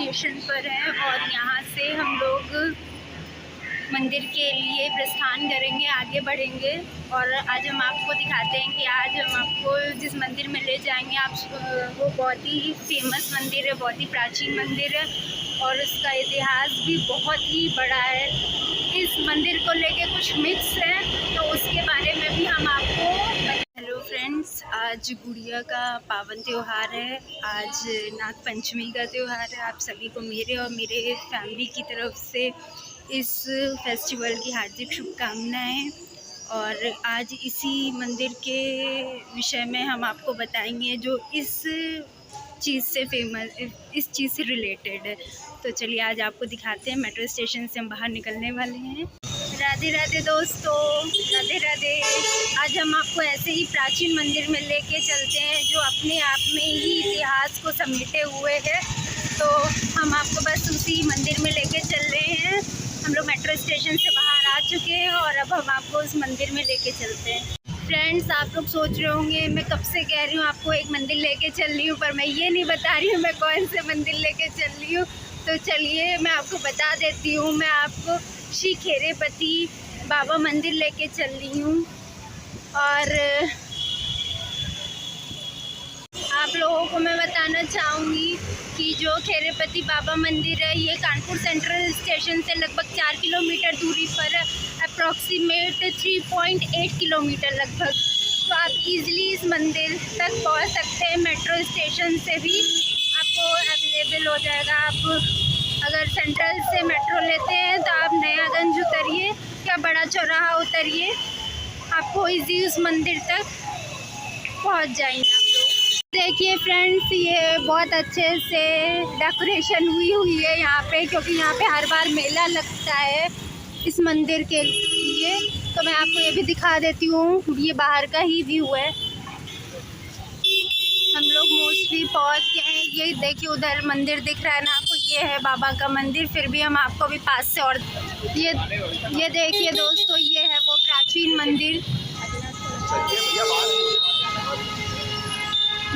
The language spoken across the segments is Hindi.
स्टेशन पर हैं और यहाँ से हम लोग मंदिर के लिए प्रस्थान करेंगे, आगे बढ़ेंगे। और आज हम आपको दिखाते हैं कि आज हम आपको जिस मंदिर में ले जाएंगे वो बहुत ही फेमस मंदिर है, बहुत ही प्राचीन मंदिर है और उसका इतिहास भी बहुत ही बड़ा है। इस मंदिर को लेके कुछ मिथ्स हैं, तो उसके बारे में भी हम आपको। हेलो फ्रेंड्स, आज गुड़िया का पावन त्यौहार है, आज नाग पंचमी का त्यौहार है। आप सभी को मेरे और मेरे फैमिली की तरफ से इस फेस्टिवल की हार्दिक शुभकामनाएं। और आज इसी मंदिर के विषय में हम आपको बताएंगे जो इस चीज़ से फेमस, इस चीज़ से रिलेटेड है। तो चलिए आज आपको दिखाते हैं। मेट्रो स्टेशन से हम बाहर निकलने वाले हैं। राधे राधे दोस्तों, राधे राधे। आज हम आपको ऐसे ही प्राचीन मंदिर में लेके चलते हैं जो अपने आप में ही इतिहास को समेटे हुए है। तो हम आपको बस उसी मंदिर में लेके चल रहे हैं। हम लोग मेट्रो स्टेशन से बाहर आ चुके हैं और अब हम आपको उस मंदिर में लेके चलते हैं। फ्रेंड्स, आप लोग सोच रहे होंगे मैं कब से कह रही हूँ आपको एक मंदिर लेके चल रही हूँ, पर मैं ये नहीं बता रही हूँ मैं कौन से मंदिर लेके चल रही हूँ। तो चलिए मैं आपको बता देती हूँ। मैं आपको श्री खेरेपति बाबा मंदिर लेके चल रही हूँ और आप लोगों को मैं बताना चाहूँगी कि जो खेरेपति बाबा मंदिर है ये कानपुर सेंट्रल स्टेशन से लगभग 4 किलोमीटर दूरी पर है, अप्रॉक्सीमेट 3.8 किलोमीटर लगभग। तो आप इजीली इस मंदिर तक पहुंच सकते हैं। मेट्रो स्टेशन से भी आपको अवेलेबल हो जाएगा। आप अगर सेंट्रल से मेट्रो लेते हैं तो आप नयागंज उतरिए या बड़ा चौराहा उतरिए, आपको इजी उस मंदिर तक पहुंच जाएंगे आप लोग। देखिए फ्रेंड्स, ये बहुत अच्छे से डेकोरेशन हुई है यहाँ पे, क्योंकि यहाँ पे हर बार मेला लगता है इस मंदिर के लिए। तो मैं आपको ये भी दिखा देती हूँ, ये बाहर का ही व्यू है। हम लोग मोस्टली पहुँच गए हैं। ये देखिए उधर मंदिर दिख रहा है ना आपको, ये है बाबा का मंदिर। फिर भी हम आपको भी पास से और ये देखिए दोस्तों, ये है वो प्राचीन मंदिर,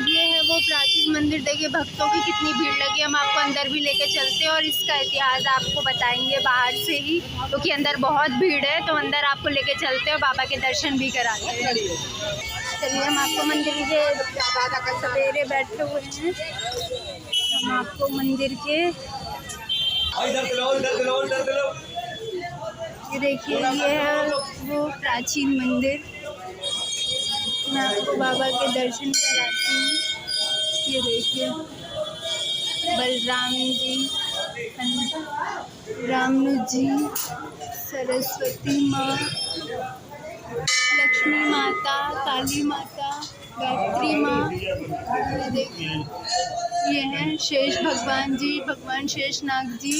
ये है वो प्राचीन मंदिर। देखिए भक्तों की कितनी भीड़ लगी। हम आपको अंदर भी लेके चलते हैं और इसका इतिहास आपको बताएंगे बाहर से ही, क्योंकि अंदर बहुत भीड़ है। तो अंदर आपको लेके चलते हैं और बाबा के दर्शन भी कराते हैं। चलिए हम आपको मंदिर के सवेरे बैठे हुए हैं, हम आपको मंदिर के ये देखिए, ये है वो प्राचीन मंदिर। मैं आपको बाबा के दर्शन कराती हूँ। ये देखिए बलराम जी, रामनु जी, सरस्वती माँ, लक्ष्मी माता, काली माता, गायत्री माँ। ये देखिए ये हैं शेष भगवान जी, भगवान शेषनाग जी।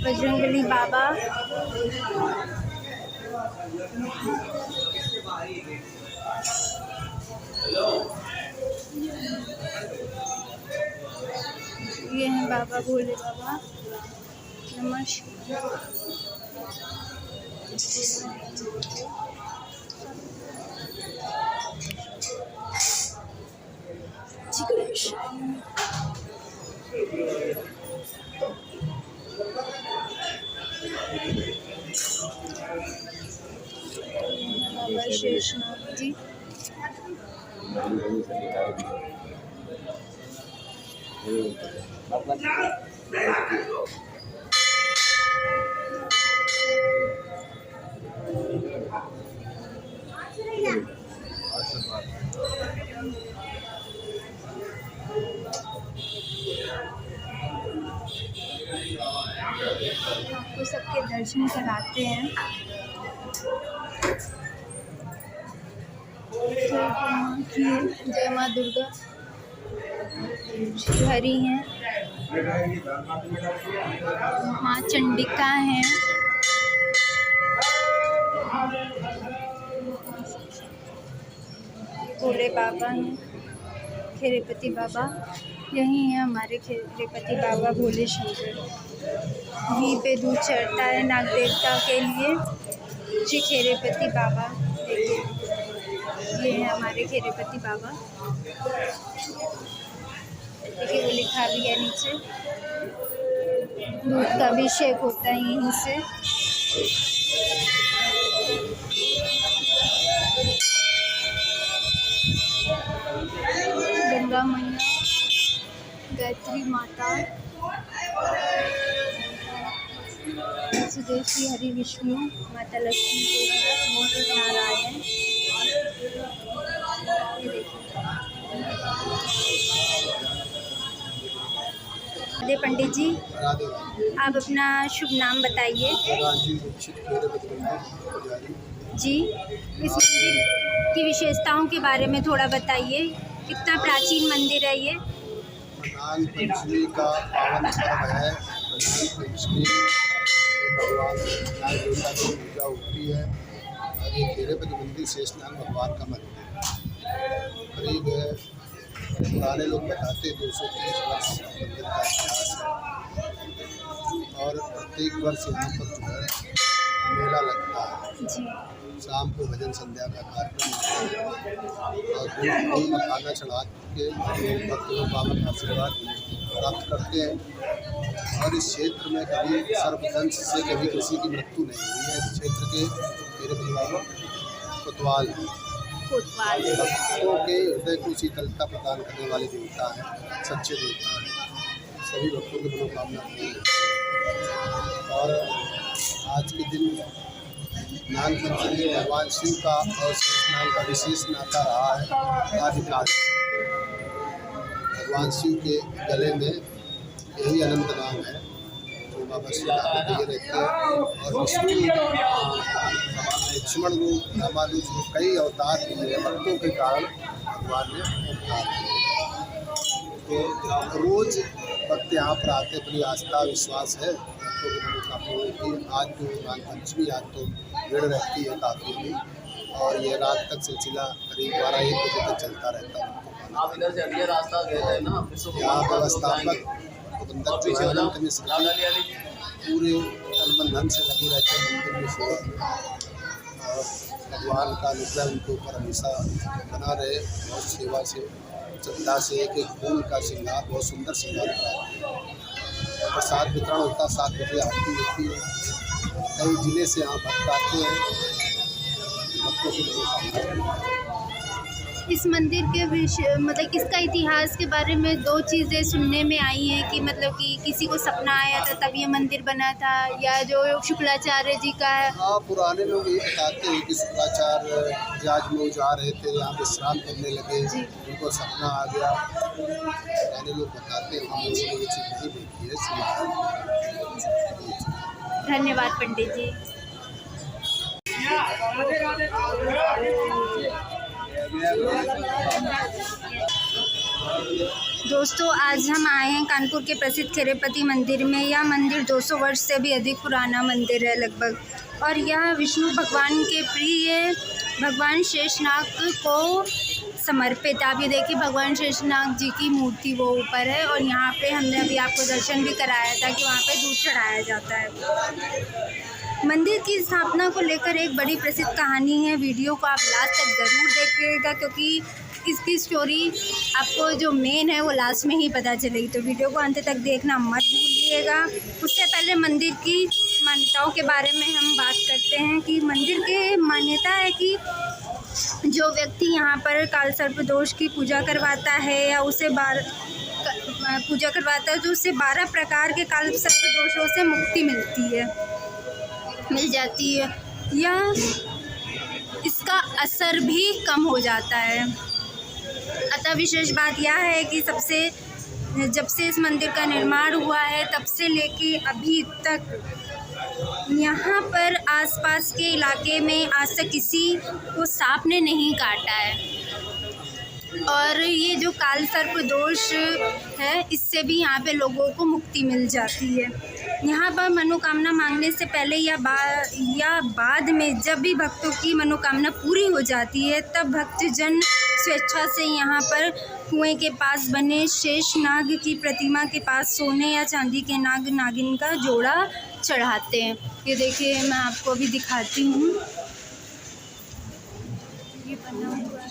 बजरंगबली बाबा, ये हैं बाबा भोले बाबा। नमस्कार। बाबा शेषनाग जी। आपको सबके दर्शन कराते हैं। जय माँ दुर्गा। हरी हैं, माँ चंडिका हैं, भोले बाबा हैं, खेरेपति बाबा। यही है हमारे खेरेपति बाबा भोले शंकर। घी पे दूध चढ़ता है नाग देवता के लिए। जी खेरेपति बाबा देखिए, ये है हमारे खेरेपति बाबा। देखिए वो लिखा भी है नीचे, दूध का अभिषेक होता है यहीं से। गंगा मैया, गायत्री माता, सुदेशी हरि विष्णु, माता लक्ष्मी के नारायण। ये देखिए पंडित जी, आप अपना शुभ नाम बताइए। जी, इस मंदिर की विशेषताओं के बारे में थोड़ा बताइए। कितना प्राचीन मंदिर है ये? नाग पंचमी का पावन पर्व है। नाग पंचमी भगवान नाग देवता की पूजा होती है और ये खेरेपति मंदिर शेषनाग भगवान का मंदिर है। करीब पुराने लोग बताते 230 वर्ष मंदिर का इतिहास है और प्रत्येक वर्ष यहाँ पर जो है मेला लगता है। शाम को भजन संध्या का कार्यक्रम होता है और दूध मखाना चढ़ा के भक्त लोग बाबा का आशीर्वाद प्राप्त करते हैं। और इस क्षेत्र में कभी सर्पदंश से कभी किसी की मृत्यु नहीं हुई है। इस क्षेत्र के मेरे बाबा कोतवाल भक्तों के हृदय को शीतलता प्रदान करने वाले देवता हैं, सच्चे देवता हैं। सभी भक्तों की मनोकामना पूरी है। और आज के दिन नाग पंचमी भगवान शिव का और शेषनाग का विशेष नाता रहा है। आदिकाल भगवान शिव के गले में यही अनंत नाम है जो बाबा शिव रहते हैं। और विष्णु लक्ष्मण रूप रामानुज रूप कई अवतार लिए भक्तों के कारण भगवान ने अवतार किए। तो रोज भक्त यहाँ पर आते, अपनी आस्था विश्वास है भक्तों की मनोकामना होती है। आज तो नाग पंचमी, आज तो भीड़ रहती है काफ़ी भी और ये रात तक सिलसिला करीब 12-1 बजे तक चलता रहता है। आप इधर से अगले रास्ता दे रहे हैं ना, यहाँ व्यवस्थापक प्रबंधक जो है अनंत मिश्र पूरे तन मन धन से लगे रहते हैं मंदिर में सेवा में। और भगवान का अनुग्रह उनके ऊपर हमेशा बना रहे। बहुत सेवा से श्रद्धा से एक एक फूल का श्रृंगार, बहुत सुंदर श्रृंगार कराते हैं। प्रसाद वितरण होता, 7 बजे आरती होती है। कई जिले से यहाँ भक्त आते हैं, भक्तों से इस मंदिर के मतलब इसका इतिहास के बारे में 2 चीज़ें सुनने में आई हैं कि मतलब कि किसी को सपना आया था तब ये मंदिर बना था, या जो शुक्राचार्य जी का है। हाँ, पुराने लोग ये बताते हैं कि शुक्राचार्य जहाज में जा रहे थे, यहाँ विश्राम करने लगे, उनको सपना आ गया। पुराने लोग बताते हैं, हम लोगों ने ये चीज़ नहीं देखी है। धन्यवाद पंडित जी। दोस्तों, आज हम आए हैं कानपुर के प्रसिद्ध खेरेपति मंदिर में। यह मंदिर 200 वर्ष से भी अधिक पुराना मंदिर है लगभग, और यह विष्णु भगवान के प्रिय भगवान शेषनाग को समर्पित। आप ये देखिए, भगवान शेषनाग जी की मूर्ति वो ऊपर है, और यहाँ पे हमने अभी आपको दर्शन भी कराया था कि वहाँ पे दूध चढ़ाया जाता है। मंदिर की स्थापना को लेकर एक बड़ी प्रसिद्ध कहानी है। वीडियो को आप लास्ट तक ज़रूर देखिएगा, क्योंकि इसकी स्टोरी आपको जो मेन है वो लास्ट में ही पता चलेगी। तो वीडियो को अंत तक देखना मत भूलिएगा। उससे पहले मंदिर की मान्यताओं के बारे में हम बात करते हैं कि मंदिर के मान्यता है कि जो व्यक्ति यहाँ पर काल सर्प दोष की पूजा करवाता है या उसे पूजा करवाता है तो उससे 12 प्रकार के काल सर्प दोषों से मुक्ति मिल जाती है, या इसका असर भी कम हो जाता है। अतः विशेष बात यह है कि जब से इस मंदिर का निर्माण हुआ है तब से लेके अभी तक यहाँ पर आसपास के इलाके में आज तक किसी को सांप ने नहीं काटा है। और ये जो काल सर्प दोष है, इससे भी यहाँ पे लोगों को मुक्ति मिल जाती है। यहाँ पर मनोकामना मांगने से पहले या बाद में जब भी भक्तों की मनोकामना पूरी हो जाती है, तब भक्तजन स्वेच्छा से यहाँ पर कुएं के पास बने शेष नाग की प्रतिमा के पास सोने या चांदी के नाग नागिन का जोड़ा चढ़ाते हैं। ये देखिए, मैं आपको अभी दिखाती हूँ। ये बना हुआ है,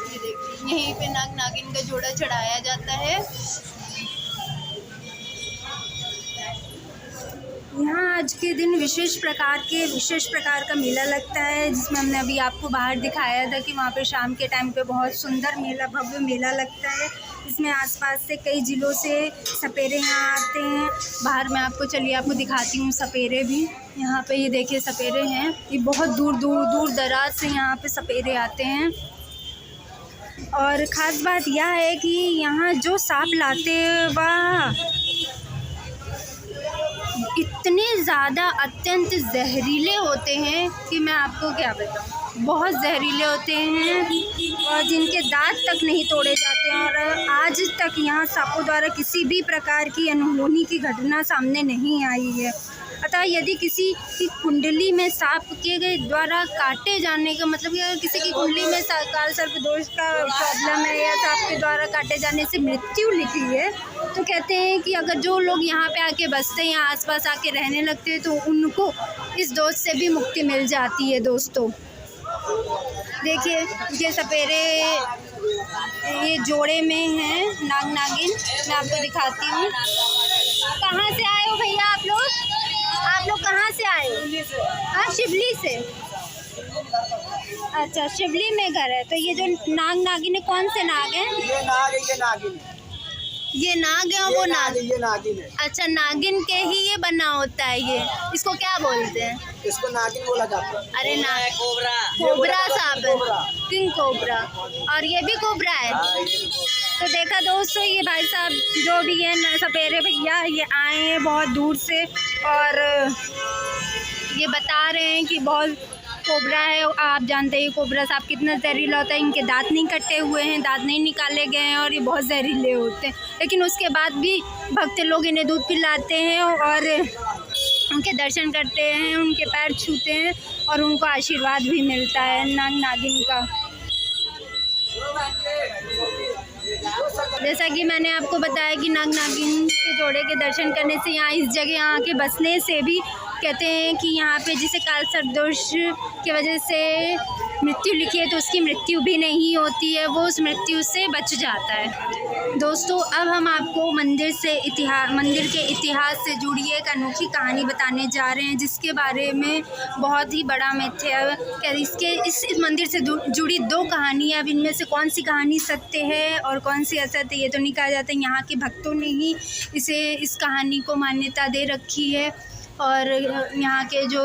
ये देखिए, यहीं पे नाग नागिन का जोड़ा चढ़ाया जाता है। यहाँ आज के दिन विशेष प्रकार का मेला लगता है, जिसमें हमने अभी आपको बाहर दिखाया था कि वहाँ पे शाम के टाइम पे बहुत सुंदर मेला, भव्य मेला लगता है। इसमें आसपास से कई ज़िलों से सपेरे यहाँ आते हैं। बाहर मैं आपको, चलिए आपको दिखाती हूँ सपेरे भी। यहाँ पे ये देखिए सपेरे हैं, ये बहुत दूर दराज से यहाँ पे सपेरे आते हैं। और ख़ास बात यह है कि यहाँ जो सांप लाते हैं वह इतने ज़्यादा अत्यंत जहरीले होते हैं कि मैं आपको क्या बताऊँ, बहुत जहरीले होते हैं और जिनके दांत तक नहीं तोड़े जाते हैं। और आज तक यहाँ सांपों द्वारा किसी भी प्रकार की अनहोनी की घटना सामने नहीं आई है। अतः यदि किसी की कुंडली में सांप के द्वारा काटे जाने का मतलब कि अगर किसी की कुंडली में काल सर्प दोष का प्रॉब्लम है या सांप के द्वारा काटे जाने से मृत्यु लिखी है, तो कहते हैं कि अगर जो लोग यहाँ पे आके बसते हैं, यहाँ आसपास आके रहने लगते हैं, तो उनको इस दोष से भी मुक्ति मिल जाती है। दोस्तों देखिए, ये सपेरे ये जोड़े में हैं नाग नागिन, मैं आपको दिखाती हूँ। कहाँ से आए हो भैया आप लोग? आप लोग कहाँ से आए हो? हाँ, शिवली से। अच्छा, शिवली में घर है। तो ये जो नाग नागिन है, कौन से नाग हैं? ये नाग है, ये नागिन। ये नाग है और वो नाग, ये नागिन है। अच्छा, नागिन के ही ये बना होता है। ये इसको क्या बोलते हैं? इसको नागिन बोला जाता है। अरे नाग, कोबरा सांप है, किंग कोबरा। और ये भी कोबरा है। तो देखा दोस्तों, ये भाई साहब जो भी है सपेरे भैया, ये आए हैं बहुत दूर से और ये बता रहे हैं कि बहुत कोबरा है। आप जानते हैं कोबरा सांप कितना जहरीला होता है। इनके दांत नहीं कटे हुए हैं, दांत नहीं निकाले गए हैं और ये बहुत जहरीले होते हैं। लेकिन उसके बाद भी भक्त लोग इन्हें दूध पिलाते हैं और उनके दर्शन करते हैं, उनके पैर छूते हैं और उनको आशीर्वाद भी मिलता है नाग नागिन का। जैसा कि मैंने आपको बताया कि नाग नागिन के जोड़े के दर्शन करने से, यहाँ इस जगह यहाँ के बसने से भी कहते हैं कि यहाँ पे जिसे काल सर्प दोष की वजह से मृत्यु लिखी है, तो उसकी मृत्यु भी नहीं होती है, वो उस मृत्यु से बच जाता है। दोस्तों, अब हम आपको मंदिर के इतिहास से जुड़ी एक अनोखी कहानी बताने जा रहे हैं, जिसके बारे में बहुत ही बड़ा मिथ है। इस मंदिर से जुड़ी दो कहानियाँ, अब इनमें से कौन सी कहानी सत्य है और कौन सी असत्य, ये तो नहीं कहा जाता। यहाँ के भक्तों ने ही इस कहानी को मान्यता दे रखी है और यहाँ के जो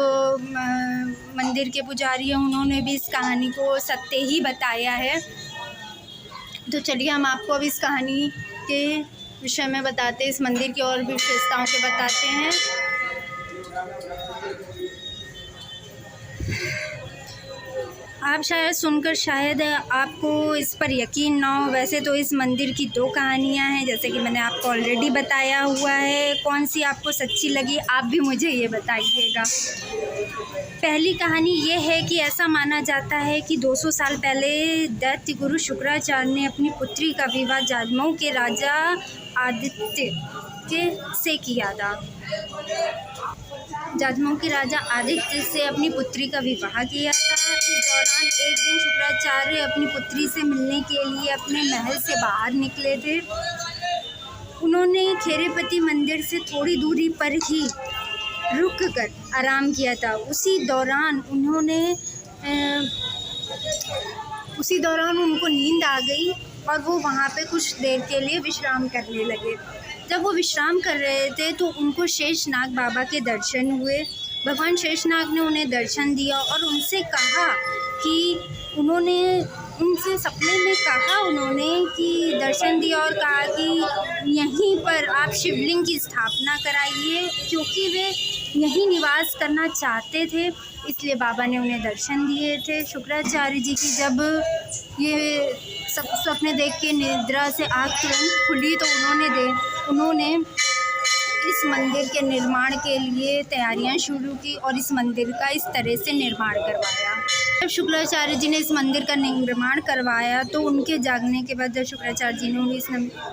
मंदिर के पुजारी हैं, उन्होंने भी इस कहानी को सत्य ही बताया है। तो चलिए हम आपको अब इस कहानी के विषय में बताते हैं, इस मंदिर की और भी विशेषताओं के बताते हैं। आप शायद सुनकर शायद आपको इस पर यकीन ना हो। वैसे तो इस मंदिर की दो कहानियां हैं, जैसे कि मैंने आपको ऑलरेडी बताया हुआ है। कौन सी आपको सच्ची लगी, आप भी मुझे ये बताइएगा। पहली कहानी ये है कि ऐसा माना जाता है कि 200 साल पहले दैत्य गुरु शुक्राचार्य ने अपनी पुत्री का विवाह जाजमऊ के राजा आदित्य से किया था। जाजमऊ के राजा आदित्य से अपनी पुत्री का विवाह किया था। इस दौरान एक दिन शुक्राचार्य अपनी पुत्री से मिलने के लिए अपने महल से बाहर निकले थे। उन्होंने खेरेपति मंदिर से थोड़ी दूरी पर ही रुक कर आराम किया था। उसी दौरान उनको नींद आ गई और वो वहाँ पे कुछ देर के लिए विश्राम करने लगे। जब वो विश्राम कर रहे थे तो उनको शेषनाग बाबा के दर्शन हुए। भगवान शेषनाग ने उन्हें दर्शन दिया और उनसे कहा कि उनसे सपने में कहा उन्होंने कि दर्शन दिया और कहा कि यहीं पर आप शिवलिंग की स्थापना कराइए, क्योंकि वे यहीं निवास करना चाहते थे, इसलिए बाबा ने उन्हें दर्शन दिए थे। शुक्राचार्य जी की जब ये सब सपने देख के निद्रा से आँख तुरंत खुली तो उन्होंने इस मंदिर के निर्माण के लिए तैयारियां शुरू की और इस मंदिर का इस तरह से निर्माण करवाया। जब शुक्राचार्य जी ने इस मंदिर का निर्माण करवाया तो उनके जागने के बाद जब शुक्राचार्य जी ने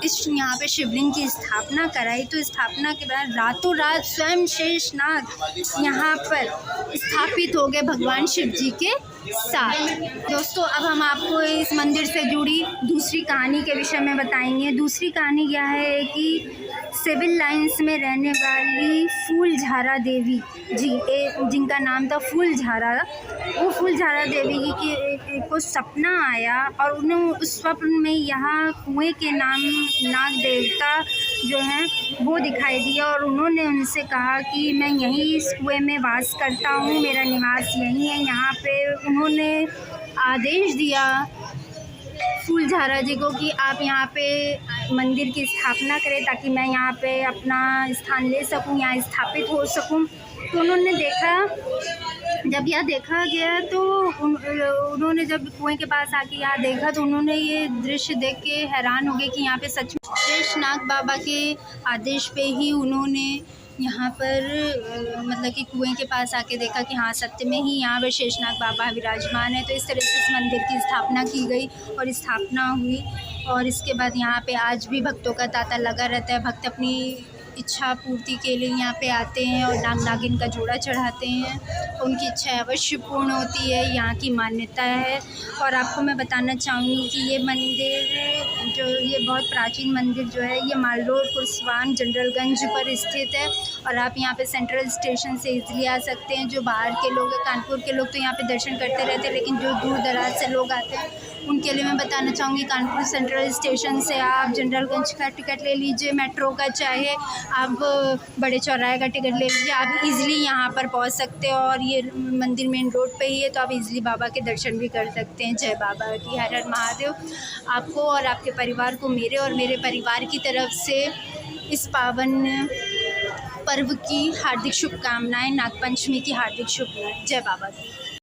इस यहाँ पे शिवलिंग की स्थापना कराई तो स्थापना के बाद रातों रात स्वयं शेषनाग यहाँ पर स्थापित हो गए भगवान शिव जी के साथ। दोस्तों, अब हम आपको इस मंदिर से जुड़ी दूसरी कहानी के विषय में बताएंगे। दूसरी कहानी यह है कि सिविल लाइंस में रहने वाली फूलझारा देवी जी, जिनका नाम था फूलझारा, वो फूलझारा देवी की को सपना आया और उन्हें उस स्वप्न में यहाँ कुएं के नाग देवता जो हैं वो दिखाई दिया और उन्होंने उनसे कहा कि मैं यहीं इस कुएं में वास करता हूँ, मेरा निवास यहीं है। यहाँ पे उन्होंने आदेश दिया फूलझारा जी को कि आप यहाँ पे मंदिर की स्थापना करें ताकि मैं यहाँ पे अपना स्थान ले सकूँ, यहाँ स्थापित हो सकूँ। तो उन्होंने देखा, जब यह देखा गया तो उन्होंने जब कुएं के पास आके यहाँ देखा तो उन्होंने ये दृश्य देख के हैरान हो गए कि यहाँ पे सच में शेषनाग बाबा के आदेश पे ही उन्होंने यहाँ पर मतलब कि कुएं के पास आके देखा कि हाँ सत्य में ही यहाँ पर शेषनाग बाबा विराजमान है। तो इस तरह से इस मंदिर की स्थापना की गई और स्थापना हुई और इसके बाद यहाँ पे आज भी भक्तों का तांता लगा रहता है। भक्त अपनी इच्छा पूर्ति के लिए यहाँ पे आते हैं और नाग नागिन का जोड़ा चढ़ाते हैं, उनकी इच्छा अवश्य पूर्ण होती है, यहाँ की मान्यता है। और आपको मैं बताना चाहूँगी कि ये मंदिर जो ये बहुत प्राचीन मंदिर जो है ये माल रोड कुर्सवान जनरलगंज पर स्थित है और आप यहाँ पे सेंट्रल स्टेशन से इजीली आ सकते हैं। जो बाहर के लोग हैं, कानपुर के लोग तो यहाँ पे दर्शन करते रहते हैं, लेकिन जो दूर दराज से लोग आते हैं उनके लिए मैं बताना चाहूँगी कानपुर सेंट्रल स्टेशन से आप जनरलगंज का टिकट ले लीजिए, मेट्रो का चाहे आप बड़े चौराहे का टिकट ले लीजिए, आप इजीली यहाँ पर पहुँच सकते हो और ये मंदिर मेन रोड पे ही है तो आप इजीली बाबा के दर्शन भी कर सकते हैं। जय बाबा की, हर हर महादेव। आपको और आपके परिवार को मेरे और मेरे परिवार की तरफ से इस पावन पर्व की हार्दिक शुभकामनाएं, नागपंचमी की हार्दिक शुभकामनाएं। जय बाबा की।